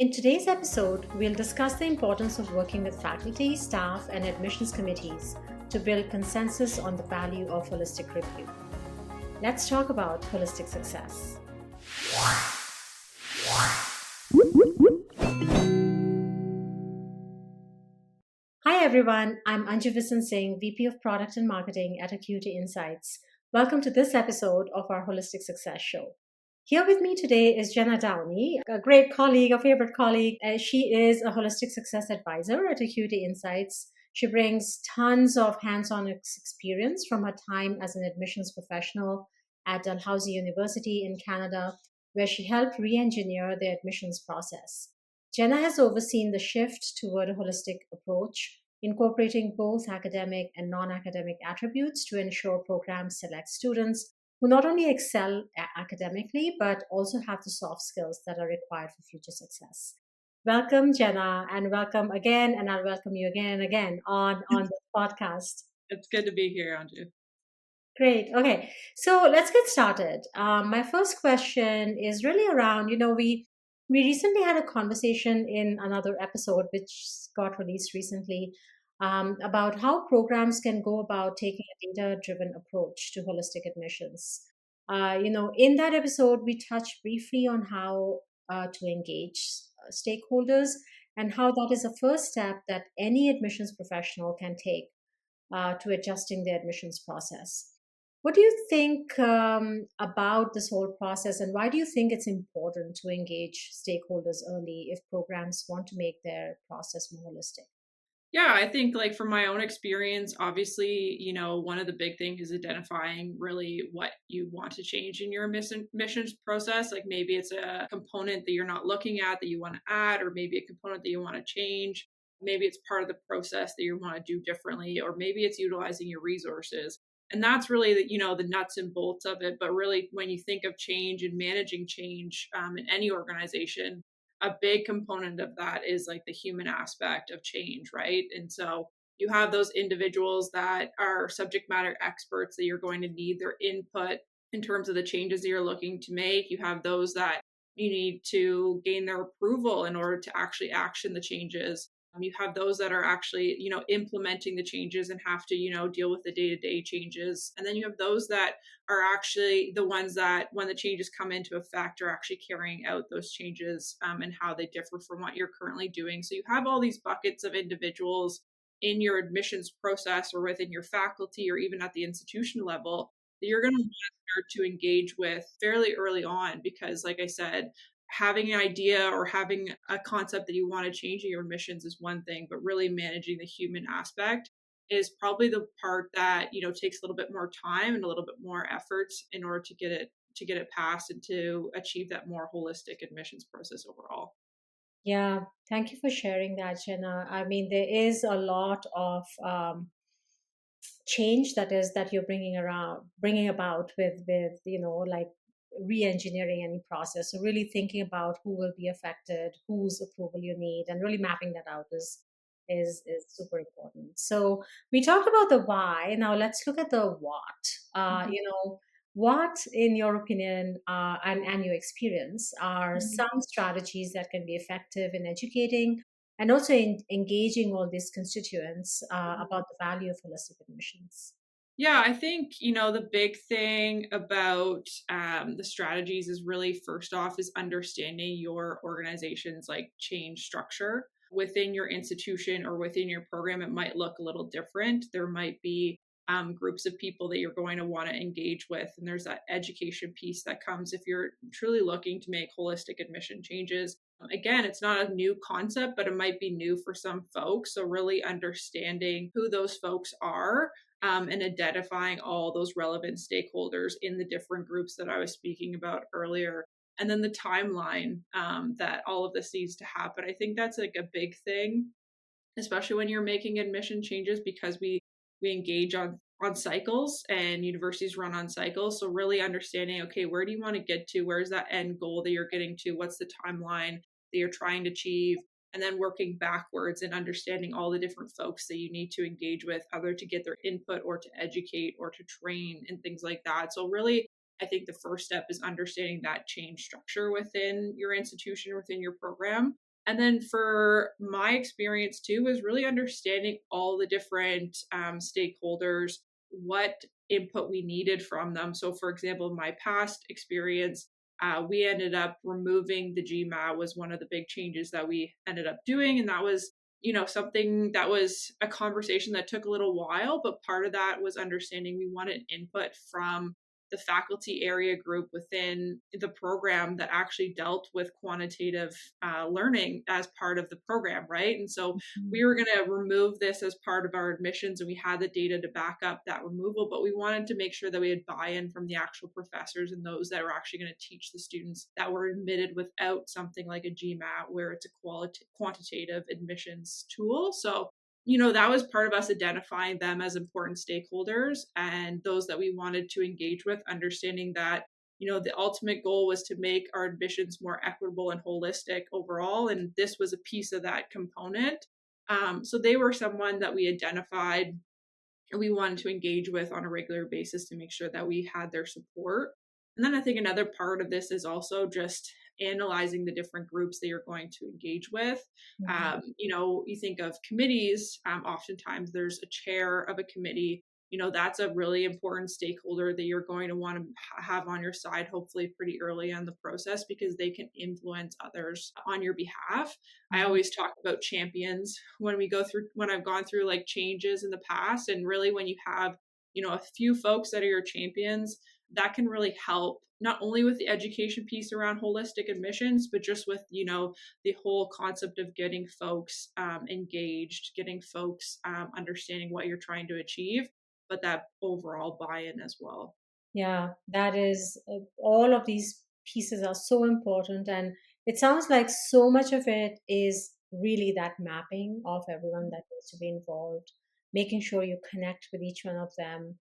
In today's episode, we'll discuss the importance of working with faculty, staff, and admissions committees to build consensus on the value of holistic review. Let's talk about holistic success. Hi everyone, I'm Anju Visen-Singh, VP of Product and Marketing at Acuity Insights. Welcome to this episode of our Holistic Success Show. Here with me today is Jenna Downey, a great colleague, a favorite colleague. She is a holistic success advisor at Acuity Insights. She brings tons of hands-on experience from her time as an admissions professional at Dalhousie University in Canada, where she helped re-engineer the admissions process. Jenna has overseen the shift toward a holistic approach, incorporating both academic and non-academic attributes to ensure programs select students who not only excel academically, but also have the soft skills that are required for future success. Welcome, Jenna, and welcome again, and I'll welcome you again and again on the podcast. It's good to be here, Anju. Great. Okay. So let's get started. My first question is really around, we recently had a conversation in another episode, which got released recently, about how programs can go about taking a data-driven approach to holistic admissions. In that episode, we touched briefly on how to engage stakeholders and how that is a first step that any admissions professional can take to adjusting the admissions process. What do you think about this whole process, and why do you think it's important to engage stakeholders early if programs want to make their process more holistic? Yeah, I think like from my own experience, obviously, one of the big things is identifying really what you want to change in your missions process. Like maybe it's a component that you're not looking at that you want to add, or maybe a component that you want to change. Maybe it's part of the process that you want to do differently, or maybe it's utilizing your resources. And that's really the nuts and bolts of it. But really, when you think of change and managing change in any organization, a big component of that is like the human aspect of change, right? And so you have those individuals that are subject matter experts that you're going to need their input in terms of the changes that you're looking to make. You have those that you need to gain their approval in order to actually action the changes. You have those that are actually, implementing the changes and have to, deal with the day-to-day changes. And then you have those that are actually the ones that, when the changes come into effect, are actually carrying out those changes and how they differ from what you're currently doing. So you have all these buckets of individuals in your admissions process or within your faculty or even at the institution level that you're going to want to start to engage with fairly early on because, like I said, having an idea or having a concept that you want to change in your admissions is one thing, but really managing the human aspect is probably the part that takes a little bit more time and a little bit more effort in order to get it passed and to achieve that more holistic admissions process overall. Yeah, thank you for sharing that, Jenna. I mean, there is a lot of change that you're bringing about with like re-engineering any process. So really thinking about who will be affected, whose approval you need, and really mapping that out is super important. So we talked about the why. Now let's look at the what. Mhm. What, in your opinion, and your experience, are Mhm. some strategies that can be effective in educating and also in engaging all these constituents about the value of holistic admissions? Yeah, I think, the big thing about the strategies is really first off is understanding your organization's like change structure within your institution or within your program. It might look a little different. There might be groups of people that you're going to want to engage with. And there's that education piece that comes if you're truly looking to make holistic admission changes. Again, it's not a new concept, but it might be new for some folks. So, really understanding who those folks are and identifying all those relevant stakeholders in the different groups that I was speaking about earlier. And then the timeline that all of this needs to happen. I think that's like a big thing, especially when you're making admission changes because we engage on cycles and universities run on cycles. So really understanding, okay, where do you want to get to? Where's that end goal that you're getting to? What's the timeline that you're trying to achieve? And then working backwards and understanding all the different folks that you need to engage with, either to get their input or to educate or to train and things like that. So really, I think the first step is understanding that change structure within your institution, within your program, And then for my experience too, was really understanding all the different stakeholders, what input we needed from them. So, for example, my past experience, we ended up removing the GMAT was one of the big changes that we ended up doing, and that was something that was a conversation that took a little while, but part of that was understanding we wanted input from the faculty area group within the program that actually dealt with quantitative learning as part of the program, right? And so Mhm. we were going to remove this as part of our admissions, and we had the data to back up that removal, but we wanted to make sure that we had buy-in from the actual professors and those that were actually going to teach the students that were admitted without something like a GMAT, where it's a quantitative admissions tool. So that was part of us identifying them as important stakeholders and those that we wanted to engage with, understanding that, the ultimate goal was to make our admissions more equitable and holistic overall. And this was a piece of that component. So they were someone that we identified and we wanted to engage with on a regular basis to make sure that we had their support. And then I think another part of this is also just analyzing the different groups that you're going to engage with. Mhm. You think of committees, oftentimes there's a chair of a committee. That's a really important stakeholder that you're going to want to have on your side, hopefully pretty early on the process, because they can influence others on your behalf. I Mhm. always talk about champions when I've gone through like changes in the past. And really, when you have, a few folks that are your champions, that can really help not only with the education piece around holistic admissions, but just with, the whole concept of getting folks engaged, getting folks understanding what you're trying to achieve, but that overall buy in as well. Yeah, that is, all of these pieces are so important. And it sounds like so much of it is really that mapping of everyone that needs to be involved, making sure you connect with each one of them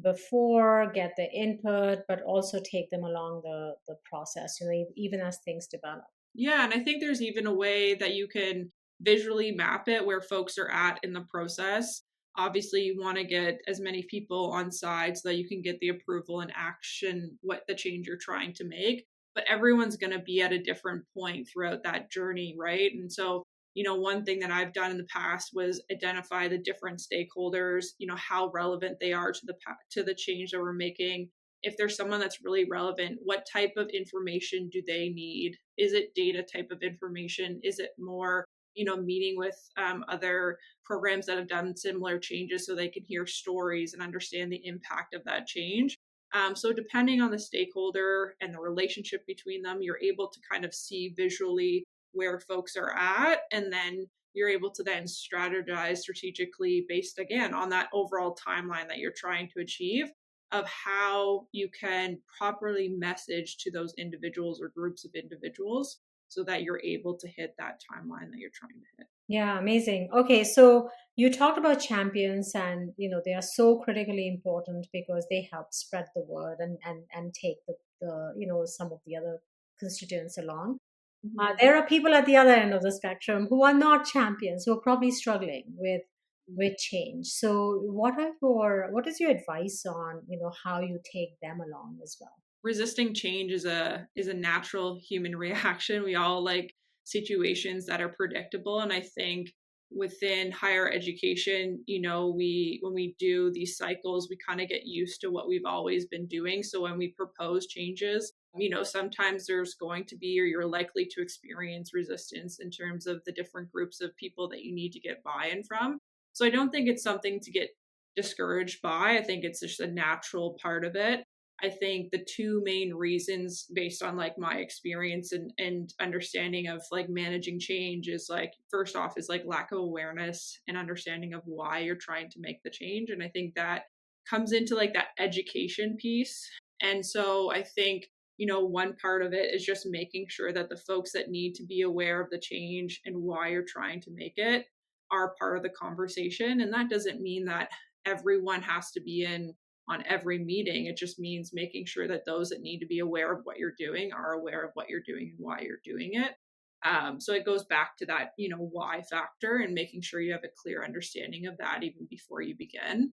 before, get the input, but also take them along the process, even as things develop. Yeah, and I think there's even a way that you can visually map it where folks are at in the process. Obviously, you want to get as many people on side so that you can get the approval and action, what the change you're trying to make. But everyone's going to be at a different point throughout that journey, right? And so, one thing that I've done in the past was identify the different stakeholders, how relevant they are to the change that we're making. If there's someone that's really relevant, what type of information do they need? Is it data type of information? Is it more, meeting with other programs that have done similar changes so they can hear stories and understand the impact of that change? So, depending on the stakeholder and the relationship between them, you're able to kind of see visually where folks are at. And then you're able to then strategize strategically based again on that overall timeline that you're trying to achieve, of how you can properly message to those individuals or groups of individuals so that you're able to hit that timeline that you're trying to hit. Yeah, amazing. Okay, so you talked about champions, and they are so critically important because they help spread the word and take the some of the other constituents along. Mhm. There are people at the other end of the spectrum who are not champions, who are probably struggling with change. So what is your advice on how you take them along as well? Resisting change is a natural human reaction. We all like situations that are predictable, and I think within higher education, we when we do these cycles, we kind of get used to what we've always been doing. So when we propose changes, sometimes there's going to be, or you're likely to experience resistance in terms of the different groups of people that you need to get buy-in from. So I don't think it's something to get discouraged by. I think it's just a natural part of it. I think the two main reasons based on like my experience and understanding of like managing change is like, first off, is like lack of awareness and understanding of why you're trying to make the change. And I think that comes into like that education piece. And so I think, one part of it is just making sure that the folks that need to be aware of the change and why you're trying to make it are part of the conversation. And that doesn't mean that everyone has to be in on every meeting. It just means making sure that those that need to be aware of what you're doing are aware of what you're doing and why you're doing it. So it goes back to that, why factor, and making sure you have a clear understanding of that even before you begin.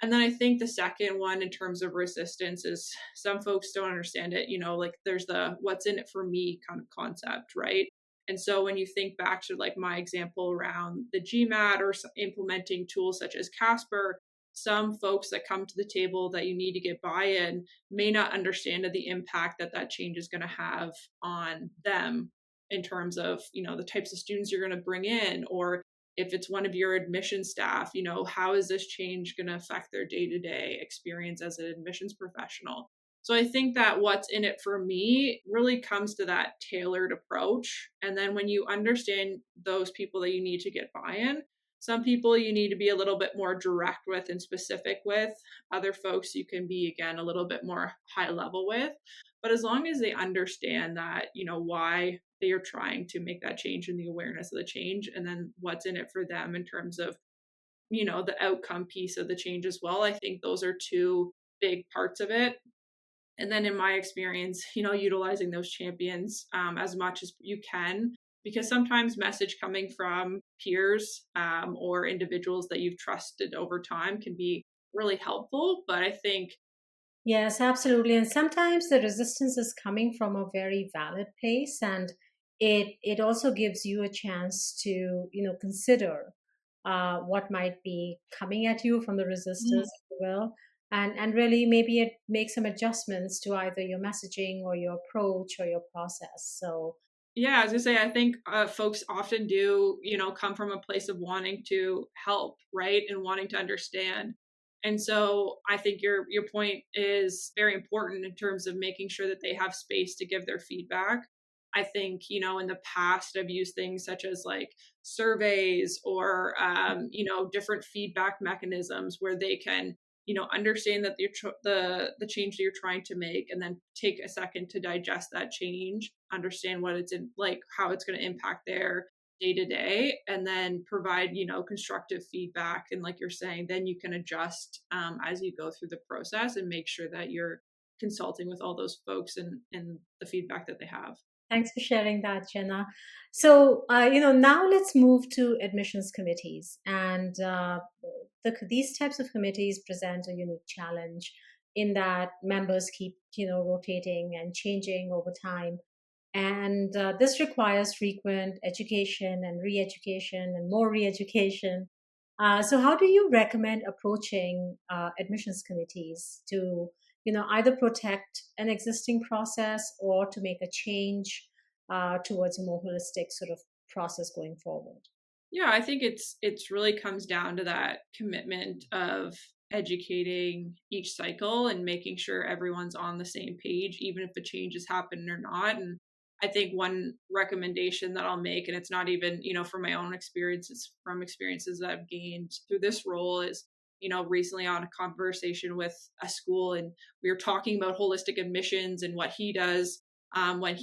And then I think the second one in terms of resistance is some folks don't understand it. Like there's the what's in it for me kind of concept, right? And so when you think back to like my example around the GMAT or implementing tools such as Casper, some folks that come to the table that you need to get buy-in may not understand the impact that that change is going to have on them in terms of, the types of students you're going to bring in, or if it's one of your admission staff, how is this change going to affect their day-to-day experience as an admissions professional? So I think that what's in it for me really comes to that tailored approach. And then when you understand those people that you need to get buy-in, some people you need to be a little bit more direct with and specific with. Other folks you can be, again, a little bit more high level with. But as long as they understand that, why they are trying to make that change and the awareness of the change, and then what's in it for them in terms of, the outcome piece of the change as well, I think those are two big parts of it. And then in my experience, utilizing those champions as much as you can, because sometimes message coming from peers or individuals that you've trusted over time can be really helpful. But I think, Yes, absolutely. And sometimes the resistance is coming from a very valid place, and it also gives you a chance to, consider what might be coming at you from the resistance, if you will. And really maybe it makes some adjustments to either your messaging or your approach or your process. So yeah, I was gonna say, I think folks often do, come from a place of wanting to help, right, and wanting to understand. And so I think your point is very important in terms of making sure that they have space to give their feedback. I think, in the past, I've used things such as like surveys or, different feedback mechanisms where they can, understand that the change that you're trying to make, and then take a second to digest that change, understand what it's in, like how it's going to impact their day to day, and then provide, constructive feedback. And like you're saying, then you can adjust as you go through the process and make sure that you're consulting with all those folks and the feedback that they have. thanks for sharing that, Jenna. So, now let's move to admissions committees. And these types of committees present a unique challenge in that members keep, rotating and changing over time. And this requires frequent education and re education and more re education. So, how do you recommend approaching admissions committees to, either protect an existing process or to make a change towards a more holistic sort of process going forward? Yeah, I think it's really comes down to that commitment of educating each cycle and making sure everyone's on the same page, even if a change has happened or not. And I think one recommendation that I'll make, and it's not even, from my own experience, it's from experiences that I've gained through this role, is, recently on a conversation with a school, and we were talking about holistic admissions and what he does when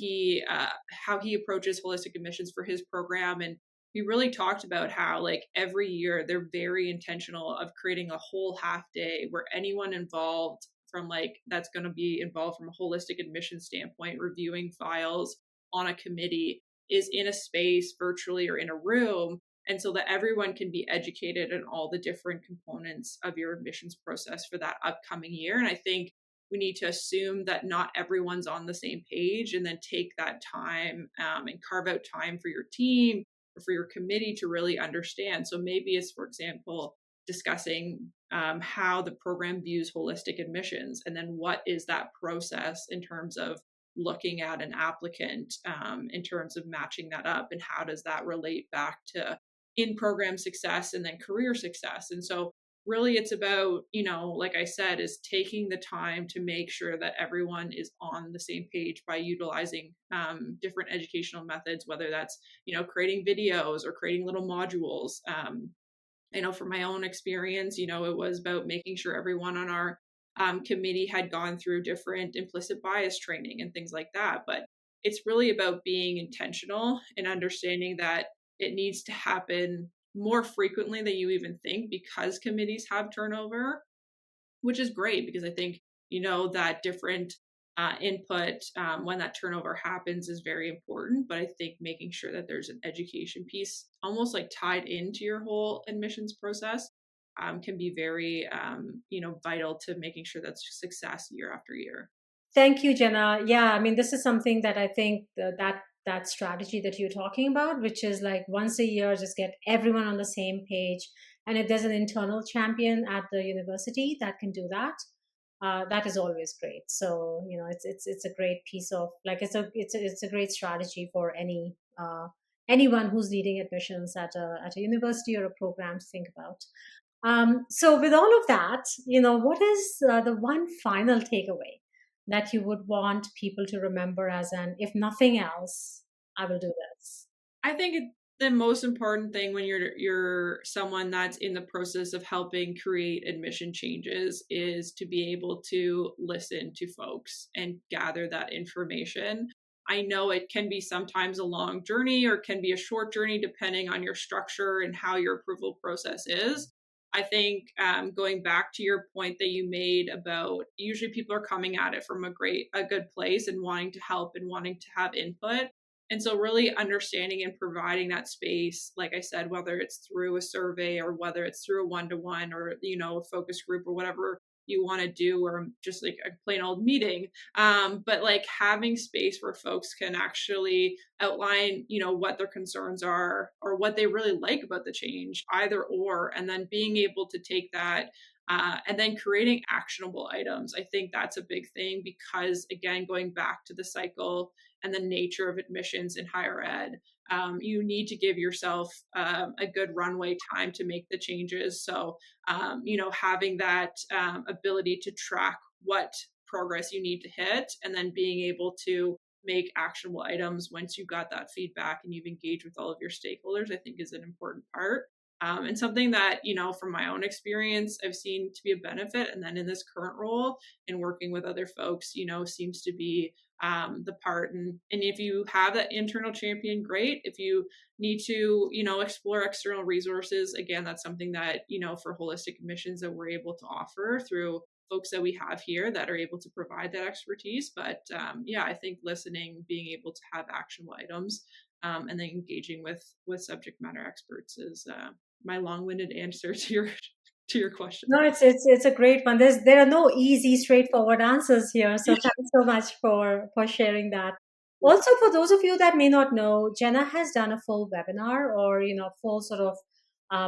how he approaches holistic admissions for his program. And we really talked about how, like, every year they're very intentional of creating a whole half day where anyone involved from, like, that's going to be involved from a holistic admission standpoint, reviewing files on a committee, is in a space virtually or in a room. And so that everyone can be educated in all the different components of your admissions process for that upcoming year. And I think we need to assume that not everyone's on the same page, and then take that time and carve out time for your team or for your committee to really understand. So maybe it's, for example, discussing how the program views holistic admissions, and then what is that process in terms of looking at an applicant, in terms of matching that up, and how does that relate back to in program success and then career success. And so really it's about, like I said, is taking the time to make sure that everyone is on the same page by utilizing different educational methods, whether that's, creating videos or creating little modules. I know from my own experience, it was about making sure everyone on our committee had gone through different implicit bias training and things like that. But it's really about being intentional and understanding that it needs to happen more frequently than you even think, because committees have turnover, which is great, because I think, that different input when that turnover happens is very important. But I think making sure that there's an education piece almost like tied into your whole admissions process can be very, vital to making sure that's success year after year. Thank you, Jenna. Yeah, I mean, this is something that I think that that strategy that you're talking about, which is like once a year, just get everyone on the same page. And if there's an internal champion at the university that can do that, that is always great. So it's a great piece of like it's a great strategy for anyone who's leading admissions at a university or a program to think about. So with all of that, what is the one final takeaway that you would want people to remember as an if nothing else, I will do this? I think the most important thing when you're someone that's in the process of helping create admission changes is to be able to listen to folks and gather that information. I know it can be sometimes a long journey or can be a short journey depending on your structure and how your approval process is. I think going back to your point that you made about usually people are coming at it from a good place and wanting to help and wanting to have input. And so really understanding and providing that space, like I said, whether it's through a survey or whether it's through a one-to-one or, a focus group or whatever you want to do, or just like a plain old meeting. But like having space where folks can actually outline, what their concerns are or what they really like about the change, either or, and then being able to take that and then creating actionable items. I think that's a big thing because, again, going back to the cycle and the nature of admissions in higher ed, you need to give yourself a good runway time to make the changes. So, having that ability to track what progress you need to hit and then being able to make actionable items once you got that feedback and you've engaged with all of your stakeholders, I think is an important part. And something that, from my own experience, I've seen to be a benefit. And then in this current role and working with other folks, seems to be the part. And if you have that internal champion, great. If you need to, explore external resources, again, that's something that, for holistic admissions that we're able to offer through folks that we have here that are able to provide that expertise. But yeah, I think listening, being able to have actionable items, and then engaging with subject matter experts is my long-winded answer to your question. No, it's a great one. There are no easy, straightforward answers here. So thanks so much for sharing that. Also, for those of you that may not know, Jenna has done a full webinar or full sort of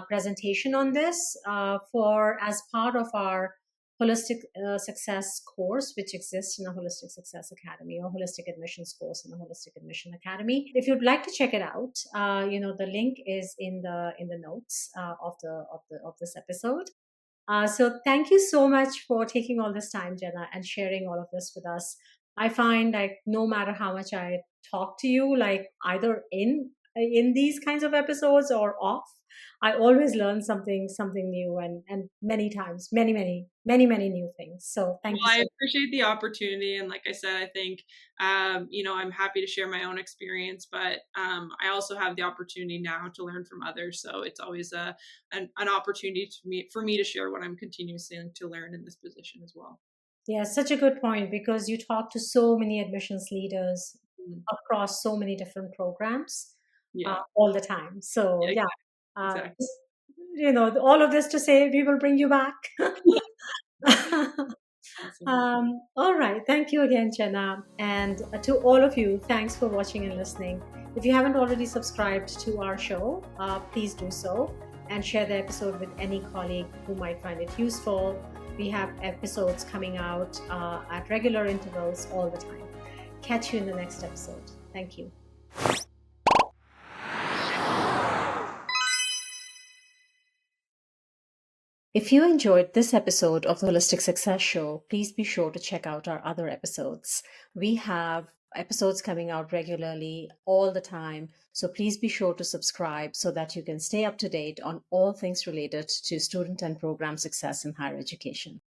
presentation on this for as part of our holistic success course, which exists in a holistic success academy or holistic admissions course in a holistic admission academy. If you'd like to check it out, the link is in the notes of this episode. So thank you so much for taking all this time, Jenna, and sharing all of this with us. I find like no matter how much I talk to you, like either in these kinds of episodes or off, I always learn something new and many times, many new things. So thank you Well, I so appreciate the opportunity. And like I said, I think, I'm happy to share my own experience, but I also have the opportunity now to learn from others. So it's always an opportunity for me to share what I'm continuously to learn in this position as well. Yeah, such a good point because you talk to so many admissions leaders Mhm. across so many different programs Yeah, all the time. So yeah, yeah, exactly. all of this to say we will bring you back. Awesome. All right. Thank you again, Jenna. And to all of you, thanks for watching and listening. If you haven't already subscribed to our show, please do so and share the episode with any colleague who might find it useful. We have episodes coming out at regular intervals all the time. Catch you in the next episode. Thank you. If you enjoyed this episode of the Holistic Success Show, please be sure to check out our other episodes. We have episodes coming out regularly all the time, so please be sure to subscribe so that you can stay up to date on all things related to student and program success in higher education.